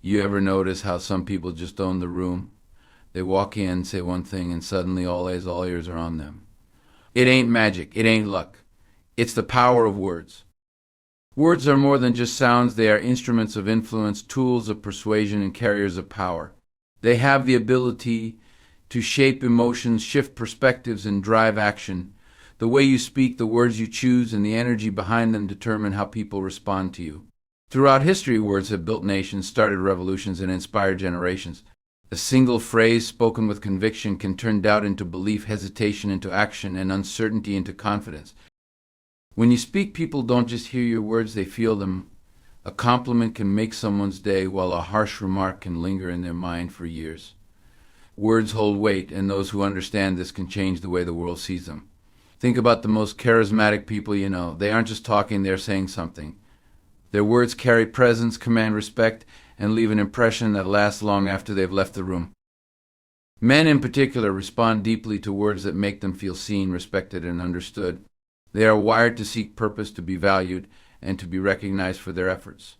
You ever notice how some people just own the room? They walk in, say one thing, and suddenly all eyes, all ears are on them. It ain't magic. It ain't luck. It's the power of words. Words are more than just sounds. They are instruments of influence, tools of persuasion, and carriers of power. They have the ability to shape emotions, shift perspectives, and drive action. The way you speak, the words you choose, and the energy behind them determine how people respond to you. Throughout history, words have built nations, started revolutions, and inspired generations. A single phrase spoken with conviction can turn doubt into belief, hesitation into action, and uncertainty into confidence. When you speak, people don't just hear your words, they feel them. A compliment can make someone's day, while a harsh remark can linger in their mind for years. Words hold weight, and those who understand this can change the way the world sees them. Think about the most charismatic people you know. They aren't just talking, they're saying something. Their words carry presence, command respect, and leave an impression that lasts long after they've left the room. Men in particular respond deeply to words that make them feel seen, respected, and understood. They are wired to seek purpose, to be valued, and to be recognized for their efforts.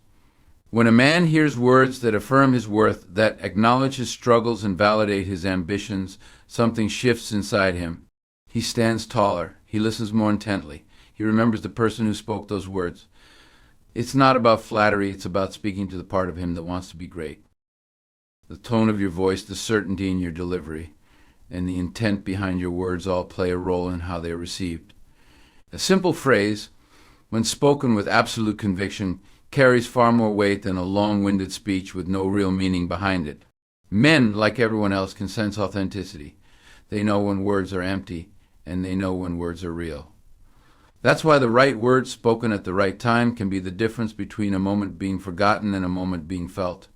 When a man hears words that affirm his worth, that acknowledge his struggles and validate his ambitions, something shifts inside him. He stands taller. He listens more intently. He remembers the person who spoke those words. It's not about flattery, it's about speaking to the part of him that wants to be great. The tone of your voice, the certainty in your delivery, and the intent behind your words all play a role in how they are received. A simple phrase, when spoken with absolute conviction, carries far more weight than a long-winded speech with no real meaning behind it. Men, like everyone else, can sense authenticity. They know when words are empty, and they know when words are real. That's why the right words spoken at the right time can be the difference between a moment being forgotten and a moment being felt.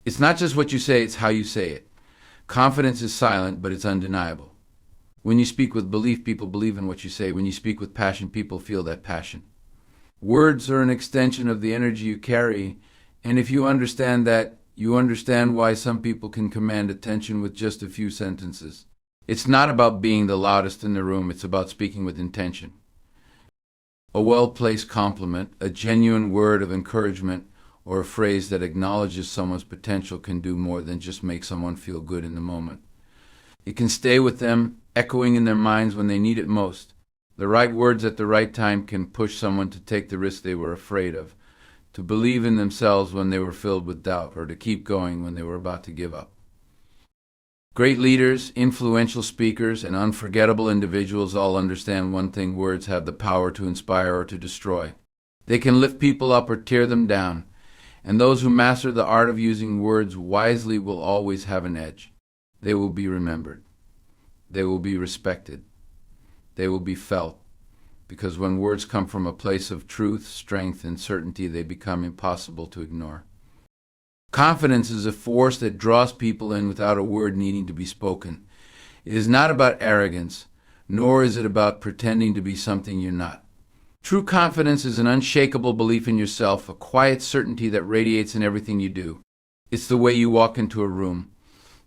It's not just what you say, it's how you say it. Confidence is silent, but it's undeniable. When you speak with belief, people believe in what you say. When you speak with passion, people feel that passion. Words are an extension of the energy you carry, and if you understand that, you understand why some people can command attention with just a few sentences. It's not about being the loudest in the room, it's about speaking with intention. A well-placed compliment, a genuine word of encouragement, or a phrase that acknowledges someone's potential can do more than just make someone feel good in the moment. It can stay with them, echoing in their minds when they need it most. The right words at the right time can push someone to take the risk they were afraid of, to believe in themselves when they were filled with doubt, or to keep going when they were about to give up. Great leaders, influential speakers, and unforgettable individuals all understand one thing: words have the power to inspire or to destroy. They can lift people up or tear them down, and those who master the art of using words wisely will always have an edge. They will be remembered. They will be respected. They will be felt, because when words come from a place of truth, strength, and certainty, they become impossible to ignore. Confidence is a force that draws people in without a word needing to be spoken. It is not about arrogance, nor is it about pretending to be something you're not. True confidence is an unshakable belief in yourself, a quiet certainty that radiates in everything you do. It's the way you walk into a room,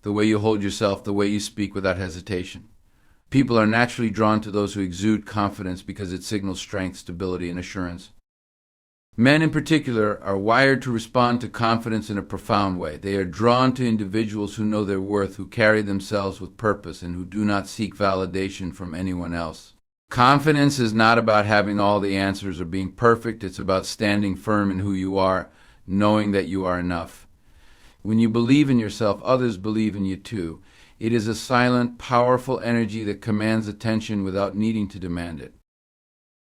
the way you hold yourself, the way you speak without hesitation. People are naturally drawn to those who exude confidence because it signals strength, stability, and assurance. Men in particular are wired to respond to confidence in a profound way. They are drawn to individuals who know their worth, who carry themselves with purpose, and who do not seek validation from anyone else. Confidence is not about having all the answers or being perfect. It's about standing firm in who you are, knowing that you are enough. When you believe in yourself, others believe in you too. It is a silent, powerful energy that commands attention without needing to demand it.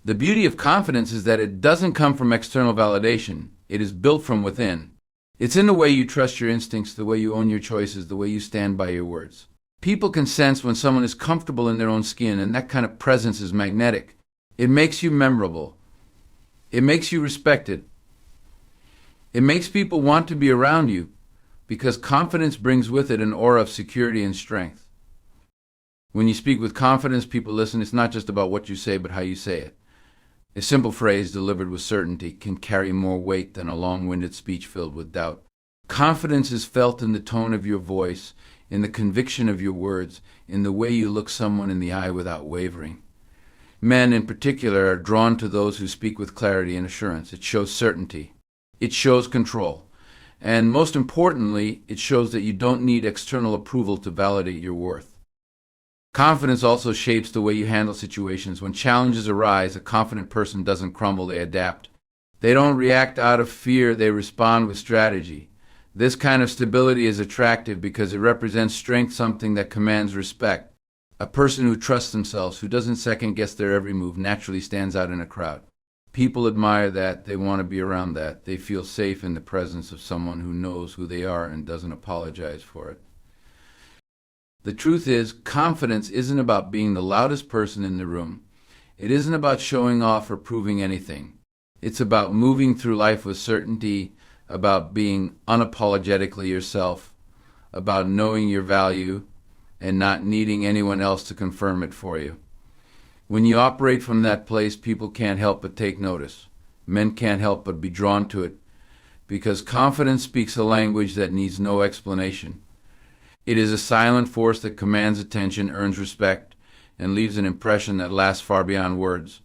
The beauty of confidence is that it doesn't come from external validation. It is built from within. It's in the way you trust your instincts, the way you own your choices, the way you stand by your words. People can sense when someone is comfortable in their own skin, and that kind of presence is magnetic. It makes you memorable. It makes you respected. It makes people want to be around you, because confidence brings with it an aura of security and strength. When you speak with confidence, people listen. It's not just about what you say, but how you say it. A simple phrase delivered with certainty can carry more weight than a long-winded speech filled with doubt. Confidence is felt in the tone of your voice, in the conviction of your words, in the way you look someone in the eye without wavering. Men in particular are drawn to those who speak with clarity and assurance. It shows certainty. It shows control. And most importantly, it shows that you don't need external approval to validate your worth. Confidence also shapes the way you handle situations. When challenges arise, a confident person doesn't crumble, they adapt. They don't react out of fear, they respond with strategy. This kind of stability is attractive because it represents strength, something that commands respect. A person who trusts themselves, who doesn't second-guess their every move, naturally stands out in a crowd. People admire that, they want to be around that. They feel safe in the presence of someone who knows who they are and doesn't apologize for it. The truth is, confidence isn't about being the loudest person in the room. It isn't about showing off or proving anything. It's about moving through life with certainty, about being unapologetically yourself, about knowing your value and not needing anyone else to confirm it for you. When you operate from that place, people can't help but take notice. Men can't help but be drawn to it, because confidence speaks a language that needs no explanation. It is a silent force that commands attention, earns respect, and leaves an impression that lasts far beyond words.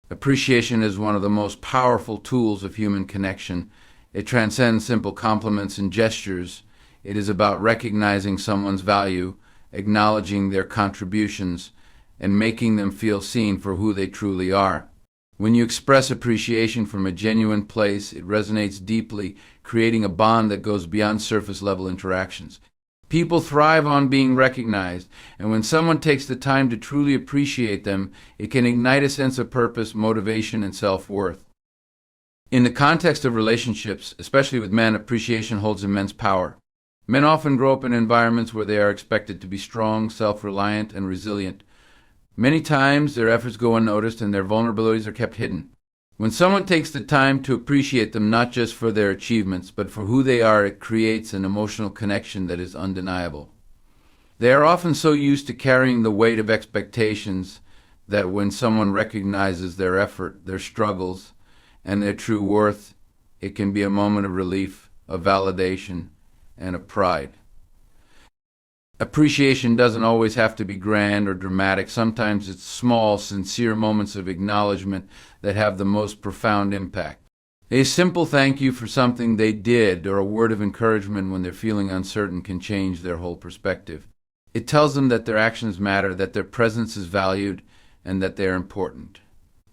Appreciation is one of the most powerful tools of human connection. It transcends simple compliments and gestures. It is about recognizing someone's value, acknowledging their contributions, and making them feel seen for who they truly are. When you express appreciation from a genuine place, it resonates deeply, creating a bond that goes beyond surface-level interactions. People thrive on being recognized, and when someone takes the time to truly appreciate them, it can ignite a sense of purpose, motivation, and self-worth. In the context of relationships, especially with men, appreciation holds immense power. Men often grow up in environments where they are expected to be strong, self-reliant, and resilient. Many times, their efforts go unnoticed and their vulnerabilities are kept hidden. When someone takes the time to appreciate them not just for their achievements, but for who they are, it creates an emotional connection that is undeniable. They are often so used to carrying the weight of expectations that when someone recognizes their effort, their struggles, and their true worth, it can be a moment of relief, of validation, and of pride. Appreciation doesn't always have to be grand or dramatic. Sometimes it's small, sincere moments of acknowledgement that have the most profound impact. A simple thank you for something they did or a word of encouragement when they're feeling uncertain can change their whole perspective. It tells them that their actions matter, that their presence is valued, and that they're important.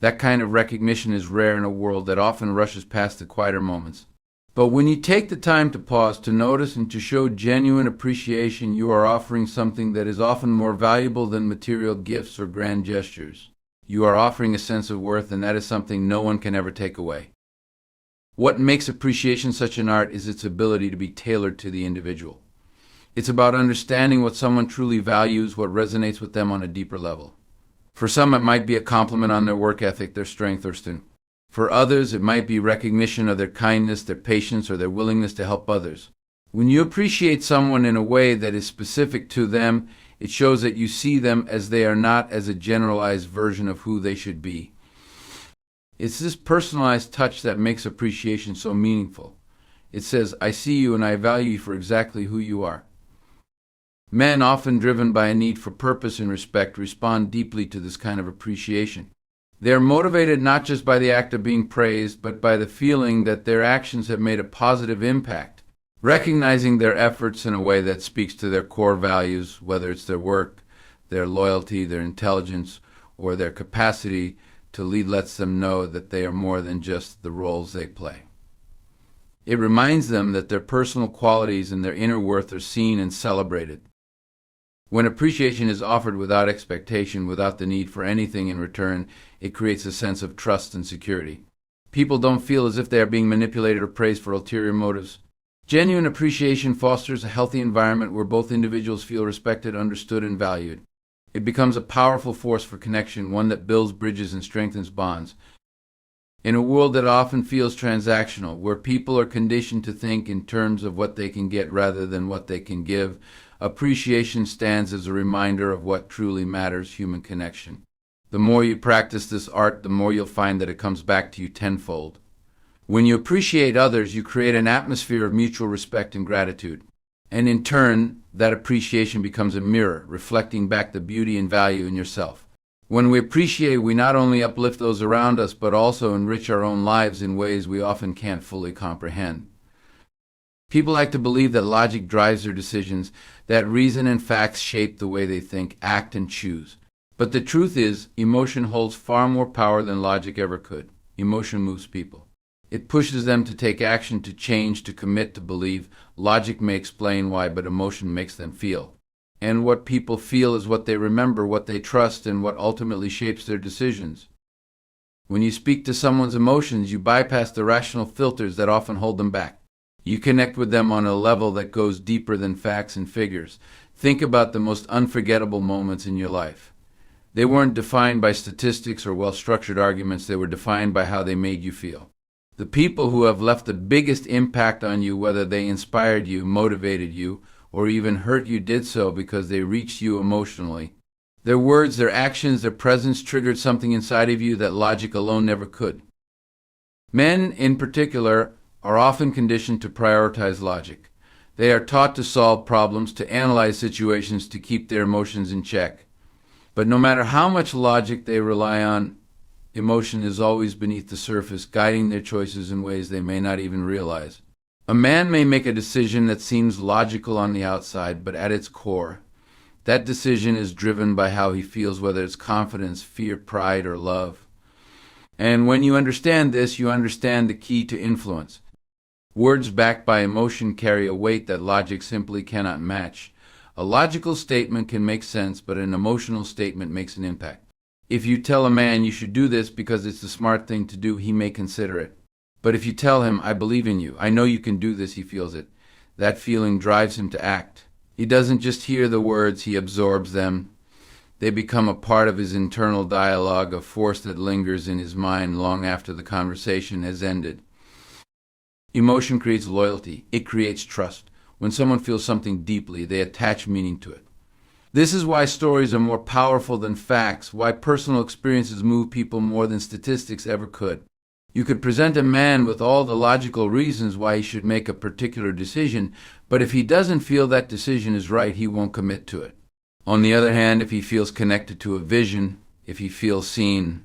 That kind of recognition is rare in a world that often rushes past the quieter moments. But when you take the time to pause, to notice, and to show genuine appreciation, you are offering something that is often more valuable than material gifts or grand gestures. You are offering a sense of worth, and that is something no one can ever take away. What makes appreciation such an art is its ability to be tailored to the individual. It's about understanding what someone truly values, what resonates with them on a deeper level. For some, it might be a compliment on their work ethic, their strength, or strength. For others, it might be recognition of their kindness, their patience, or their willingness to help others. When you appreciate someone in a way that is specific to them, it shows that you see them as they are, not as a generalized version of who they should be. It's this personalized touch that makes appreciation so meaningful. It says, I see you and I value you for exactly who you are. Men, often driven by a need for purpose and respect, respond deeply to this kind of appreciation. They are motivated not just by the act of being praised, but by the feeling that their actions have made a positive impact. Recognizing their efforts in a way that speaks to their core values, whether it's their work, their loyalty, their intelligence, or their capacity to lead, lets them know that they are more than just the roles they play. It reminds them that their personal qualities and their inner worth are seen and celebrated. When appreciation is offered without expectation, without the need for anything in return, it creates a sense of trust and security. People don't feel as if they are being manipulated or praised for ulterior motives. Genuine appreciation fosters a healthy environment where both individuals feel respected, understood, and valued. It becomes a powerful force for connection, one that builds bridges and strengthens bonds. In a world that often feels transactional, where people are conditioned to think in terms of what they can get rather than what they can give, appreciation stands as a reminder of what truly matters: human connection. The more you practice this art, the more you'll find that it comes back to you tenfold. When you appreciate others, you create an atmosphere of mutual respect and gratitude. And in turn, that appreciation becomes a mirror, reflecting back the beauty and value in yourself. When we appreciate, we not only uplift those around us, but also enrich our own lives in ways we often can't fully comprehend. People like to believe that logic drives their decisions, that reason and facts shape the way they think, act, and choose. But the truth is, emotion holds far more power than logic ever could. Emotion moves people. It pushes them to take action, to change, to commit, to believe. Logic may explain why, but emotion makes them feel. And what people feel is what they remember, what they trust, and what ultimately shapes their decisions. When you speak to someone's emotions, you bypass the rational filters that often hold them back. You connect with them on a level that goes deeper than facts and figures. Think about the most unforgettable moments in your life. They weren't defined by statistics or well-structured arguments. They were defined by how they made you feel. The people who have left the biggest impact on you, whether they inspired you, motivated you, or even hurt you, did so because they reached you emotionally. Their words, their actions, their presence triggered something inside of you that logic alone never could. Men, in particular, are often conditioned to prioritize logic. They are taught to solve problems, to analyze situations, to keep their emotions in check. But no matter how much logic they rely on, emotion is always beneath the surface, guiding their choices in ways they may not even realize. A man may make a decision that seems logical on the outside, but at its core, that decision is driven by how he feels, whether it's confidence, fear, pride, or love. And when you understand this, you understand the key to influence. Words backed by emotion carry a weight that logic simply cannot match. A logical statement can make sense, but an emotional statement makes an impact. If you tell a man you should do this because it's the smart thing to do, he may consider it. But if you tell him, I believe in you, I know you can do this, he feels it. That feeling drives him to act. He doesn't just hear the words, he absorbs them. They become a part of his internal dialogue, a force that lingers in his mind long after the conversation has ended. Emotion creates loyalty. It creates trust. When someone feels something deeply, they attach meaning to it. This is why stories are more powerful than facts, why personal experiences move people more than statistics ever could. You could present a man with all the logical reasons why he should make a particular decision, but if he doesn't feel that decision is right, he won't commit to it. On the other hand, if he feels connected to a vision, if he feels seen,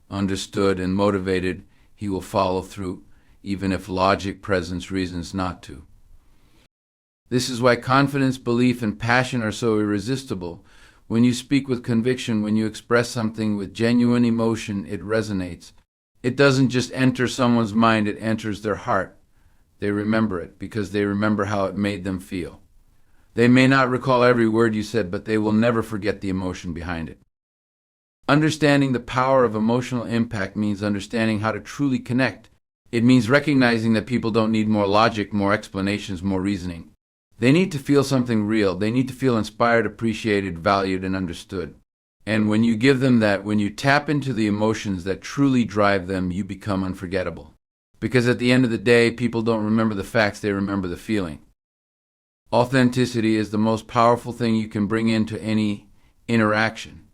understood, and motivated, he will follow through, even if logic presents reasons not to. This is why confidence, belief, and passion are so irresistible. When you speak with conviction, when you express something with genuine emotion, it resonates. It doesn't just enter someone's mind, it enters their heart. They remember it because they remember how it made them feel. They may not recall every word you said, but they will never forget the emotion behind it. Understanding the power of emotional impact means understanding how to truly connect. It means recognizing that people don't need more logic, more explanations, more reasoning. They need to feel something real. They need to feel inspired, appreciated, valued, and understood. And when you give them that, when you tap into the emotions that truly drive them, you become unforgettable. Because at the end of the day, people don't remember the facts, they remember the feeling. Authenticity is the most powerful thing you can bring into any interaction.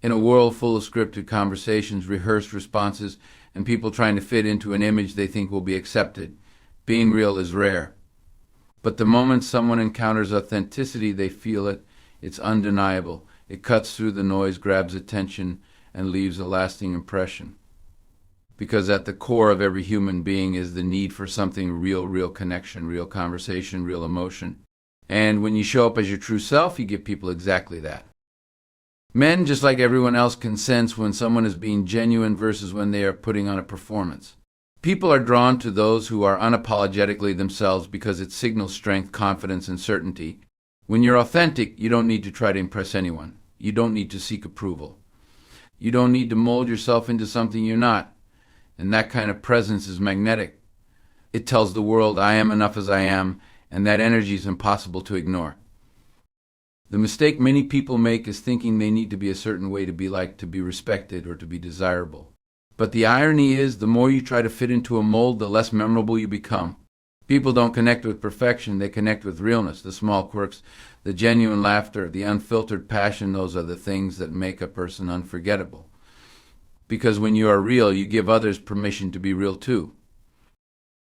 In a world full of scripted conversations, rehearsed responses, and people trying to fit into an image they think will be accepted, being real is rare. But the moment someone encounters authenticity, they feel it. It's undeniable. It cuts through the noise, grabs attention, and leaves a lasting impression. Because at the core of every human being is the need for something real connection, real conversation, real emotion. And when you show up as your true self, you give people exactly that. Men, just like everyone else, can sense when someone is being genuine versus when they are putting on a performance. People are drawn to those who are unapologetically themselves because it signals strength, confidence, and certainty. When you're authentic, you don't need to try to impress anyone. You don't need to seek approval. You don't need to mold yourself into something you're not. And that kind of presence is magnetic. It tells the world, I am enough as I am, and that energy is impossible to ignore. The mistake many people make is thinking they need to be a certain way to be liked, to be respected, or to be desirable. But the irony is, the more you try to fit into a mold, the less memorable you become. People don't connect with perfection, they connect with realness, the small quirks, the genuine laughter, the unfiltered passion. Those are the things that make a person unforgettable. Because when you are real, you give others permission to be real too.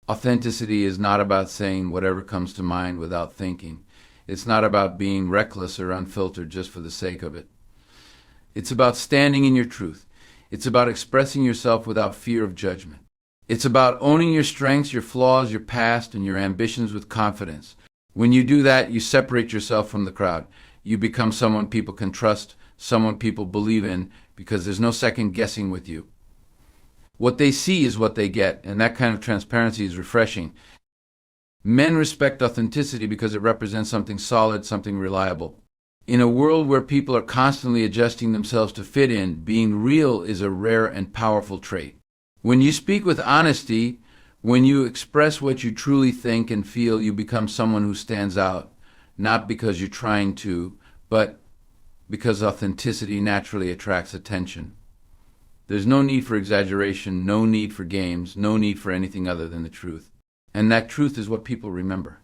Authenticity is not about saying whatever comes to mind without thinking. It's not about being reckless or unfiltered just for the sake of it. It's about standing in your truth. It's about expressing yourself without fear of judgment. It's about owning your strengths, your flaws, your past, and your ambitions with confidence. When you do that, you separate yourself from the crowd. You become someone people can trust, someone people believe in, because there's no second guessing with you. What they see is what they get, and that kind of transparency is refreshing. Men respect authenticity because it represents something solid, something reliable. In a world where people are constantly adjusting themselves to fit in, being real is a rare and powerful trait. When you speak with honesty, when you express what you truly think and feel, you become someone who stands out, not because you're trying to, but because authenticity naturally attracts attention. There's no need for exaggeration, no need for games, no need for anything other than the truth. And that truth is what people remember.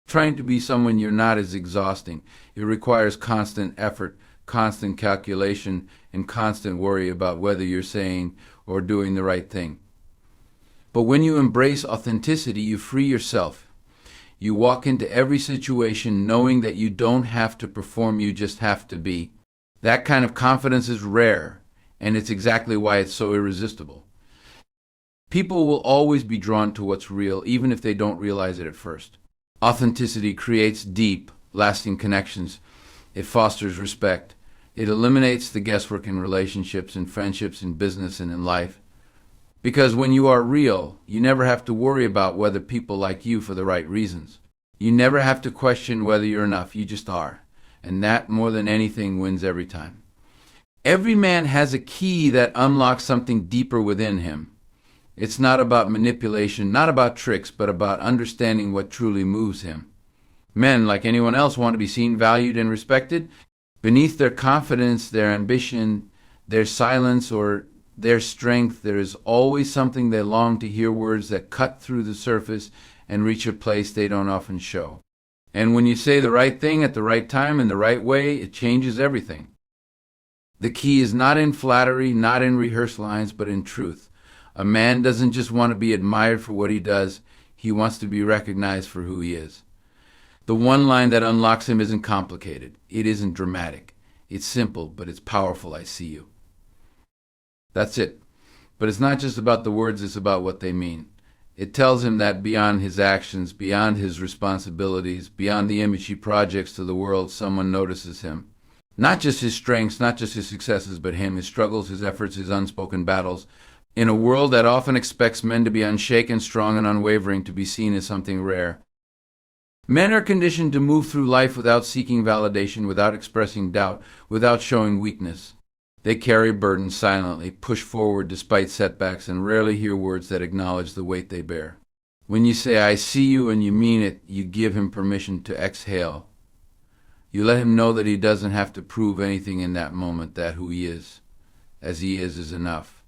Trying to be someone you're not is exhausting. It requires constant effort, constant calculation, and constant worry about whether you're saying or doing the right thing. But when you embrace authenticity, you free yourself. You walk into every situation knowing that you don't have to perform, you just have to be. That kind of confidence is rare, and it's exactly why it's so irresistible. People will always be drawn to what's real, even if they don't realize it at first. Authenticity creates deep, lasting connections. It fosters respect. It eliminates the guesswork in relationships, in friendships, in business, and in life. Because when you are real, you never have to worry about whether people like you for the right reasons. You never have to question whether you're enough. You just are. And that, more than anything, wins every time. Every man has a key that unlocks something deeper within him. It's not about manipulation, not about tricks, but about understanding what truly moves him. Men, like anyone else, want to be seen, valued, and respected. Beneath their confidence, their ambition, their silence, or their strength, there is always something they long to hear, words that cut through the surface and reach a place they don't often show. And when you say the right thing at the right time in the right way, it changes everything. The key is not in flattery, not in rehearsed lines, but in truth. A man doesn't just want to be admired for what he does, he wants to be recognized for who he is. The one line that unlocks him isn't complicated. It isn't dramatic. It's simple, but it's powerful. I see you. That's it. But it's not just about the words, it's about what they mean. It tells him that beyond his actions, beyond his responsibilities, beyond the image he projects to the world, someone notices him. Not just his strengths, not just his successes, but him, his struggles, his efforts, his unspoken battles. In a world that often expects men to be unshaken, strong, and unwavering, to be seen as something rare. Men are conditioned to move through life without seeking validation, without expressing doubt, without showing weakness. They carry burdens silently, push forward despite setbacks, and rarely hear words that acknowledge the weight they bear. When you say, "I see you," and you mean it, you give him permission to exhale. You let him know that he doesn't have to prove anything in that moment, that who he is, as he is enough.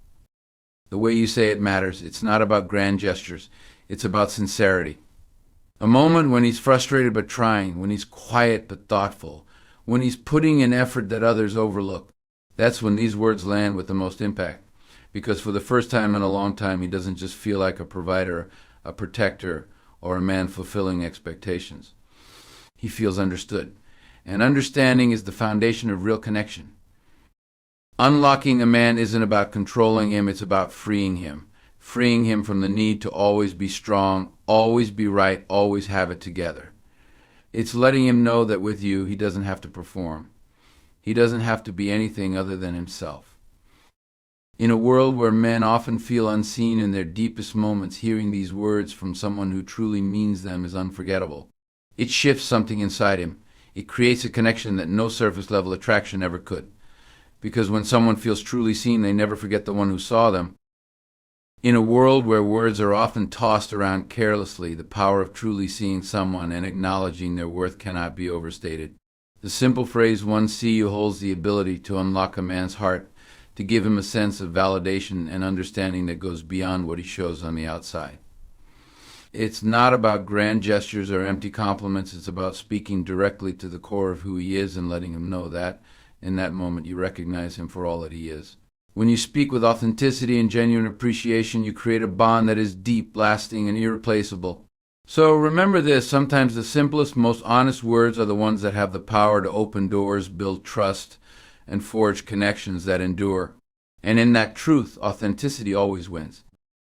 The way you say it matters. It's not about grand gestures. It's about sincerity. A moment when he's frustrated but trying, when he's quiet but thoughtful, when he's putting in effort that others overlook. That's when these words land with the most impact. Because for the first time in a long time, he doesn't just feel like a provider, a protector, or a man fulfilling expectations. He feels understood. And understanding is the foundation of real connection. Unlocking a man isn't about controlling him, it's about freeing him. Freeing him from the need to always be strong, always be right, always have it together. It's letting him know that with you, he doesn't have to perform. He doesn't have to be anything other than himself. In a world where men often feel unseen in their deepest moments, hearing these words from someone who truly means them is unforgettable. It shifts something inside him. It creates a connection that no surface-level attraction ever could. Because when someone feels truly seen, they never forget the one who saw them. In a world where words are often tossed around carelessly, the power of truly seeing someone and acknowledging their worth cannot be overstated. The simple phrase, "one see you," holds the ability to unlock a man's heart, to give him a sense of validation and understanding that goes beyond what he shows on the outside. It's not about grand gestures or empty compliments. It's about speaking directly to the core of who he is and letting him know that, in that moment, you recognize him for all that he is. When you speak with authenticity and genuine appreciation, you create a bond that is deep, lasting, and irreplaceable. So remember this, sometimes the simplest, most honest words are the ones that have the power to open doors, build trust, and forge connections that endure. And in that truth, authenticity always wins.